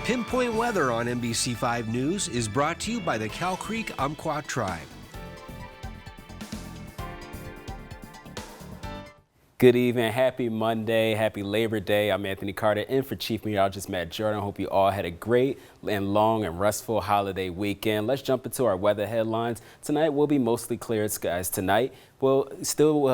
Pinpoint Weather on NBC5 News is brought to you by the Cow Creek Umpqua Tribe. Good evening, happy Monday, happy Labor Day. I'm Anthony Carter in for Chief Meteorologist Matt Jordan. Hope you all had a great and long and restful holiday weekend. Let's jump into our weather headlines. Tonight will be mostly clear skies. Tonight we'll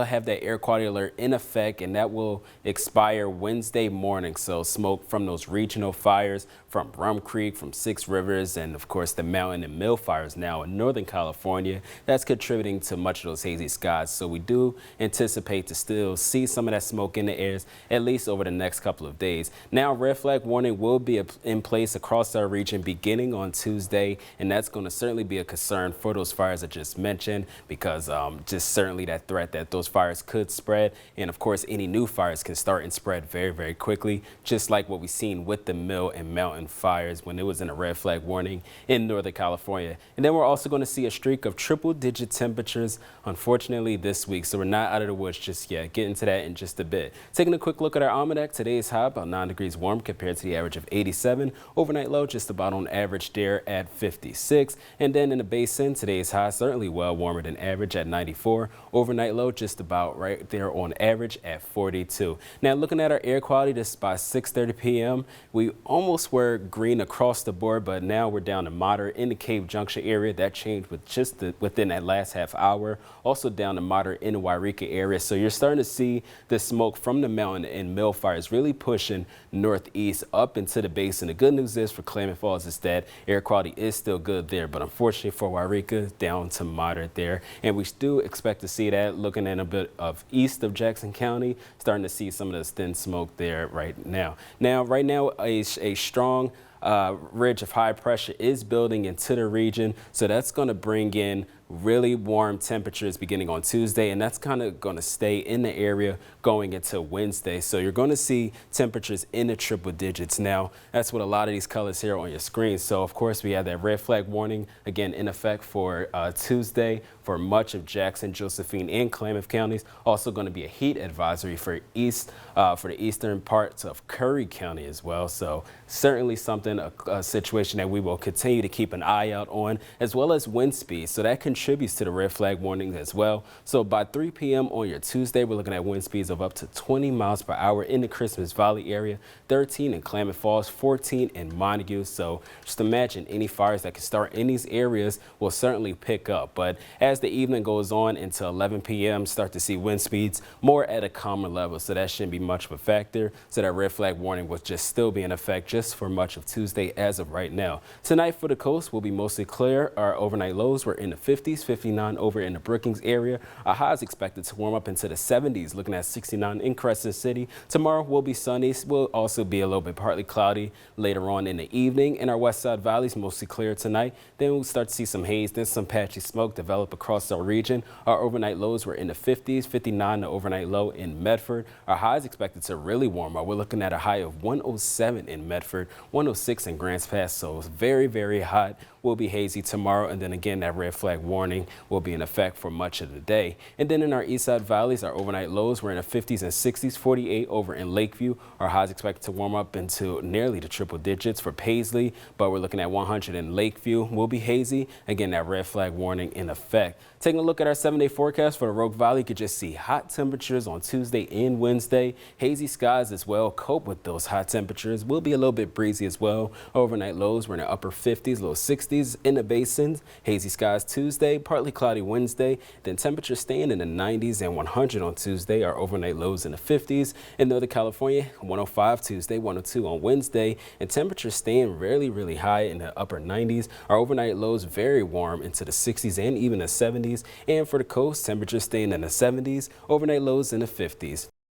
have that air quality alert in effect, and that will expire Wednesday morning. So smoke from those regional fires from Rum Creek, from Six Rivers, and of course the Mountain and Mill fires now in Northern California. That's contributing to much of those hazy skies. So we do anticipate to still see some of that smoke in the airs, at least over the next couple of days. Now, red flag warning will be in place across our region beginning on Tuesday, and that's going to certainly be a concern for those fires I just mentioned, because just certainly that threat that those fires could spread. And of course, any new fires can start and spread very, very quickly, just like what we've seen with the Mill and Mountain fires when it was in a red flag warning in Northern California. And then we're also going to see a streak of triple-digit temperatures, unfortunately, this week. So we're not out of the woods just yet. Get into that in just a bit. Taking a quick look at our almanac, today's high about 9 degrees warm compared to the average of 87. Overnight low just about on average there at 56. And then in the basin, today's high certainly well warmer than average at 94. Overnight low just about right there on average at 42. Now looking at our air quality, this by 6:30 p.m. we almost were green across the board, but now we're down to moderate in the Cave Junction area. That changed with just within that last half hour. Also down to moderate in the Wairika area. So you're starting to see the smoke from the Mountain and Mill fires really pushing northeast up into the basin. The good news is for Klamath Falls is that air quality is still good there, but unfortunately for Wairika, down to moderate there. And we do expect to see that looking at a bit of east of Jackson County, starting to see some of this thin smoke there right now. Right now, a strong ridge of high pressure is building into the region, so that's going to bring in really warm temperatures beginning on Tuesday, and that's kind of going to stay in the area going into Wednesday. So you're going to see temperatures in the triple digits. Now, that's what a lot of these colors here on your screen. So of course we have that red flag warning again in effect for Tuesday for much of Jackson, Josephine, and Klamath counties. Also going to be a heat advisory for the eastern parts of Curry County as well. So certainly something, a situation that we will continue to keep an eye out on, as well as wind speed. So that contributes to the red flag warnings as well. So by 3 p.m. on your Tuesday, we're looking at wind speeds of up to 20 miles per hour in the Christmas Valley area, 13 in Klamath Falls, 14 in Montague. So just imagine any fires that can start in these areas will certainly pick up. But as the evening goes on into 11 p.m., start to see wind speeds more at a calmer level. So that shouldn't be much of a factor. So that red flag warning will just still be in effect just for much of Tuesday as of right now. Tonight for the coast will be mostly clear. Our overnight lows were in the 50s, 59 over in the Brookings area. Our highs expected to warm up into the 70s, looking at 69 in Crescent City. Tomorrow will be sunny. Will also be a little bit partly cloudy later on in the evening. In our west side valleys, mostly clear tonight. Then we'll start to see some haze, then some patchy smoke develop across our region. Our overnight lows were in the 50s, 59 the overnight low in Medford. Our highs expected to really warm up. We're looking at a high of 107 in Medford, 106 in Grants Pass. So it's very, very hot. Will be hazy tomorrow, and then again that red flag warning will be in effect for much of the day. And then in our east side valleys, our overnight lows were in the 50s and 60s, 48 over in Lakeview. Our highs expected to warm up into nearly the triple digits for Paisley, but we're looking at 100 in Lakeview. Will be hazy. Again, that red flag warning in effect. Taking a look at our 7-day forecast for the Rogue Valley, you could just see hot temperatures on Tuesday and Wednesday. Hazy skies as well. Cope with those hot temperatures. Will be a little bit breezy as well. Overnight lows were in the upper 50s, low 60s in the basins. Hazy skies Tuesday, partly cloudy Wednesday. Then temperatures staying in the 90s and 100 on Tuesday. Our overnight lows in the 50s. In Northern California, 105 Tuesday, 102 on Wednesday. And temperatures staying really high in the upper 90s. Our overnight lows very warm into the 60s and even the 70s. And for the coast, temperatures staying in the 70s, overnight lows in the 50s.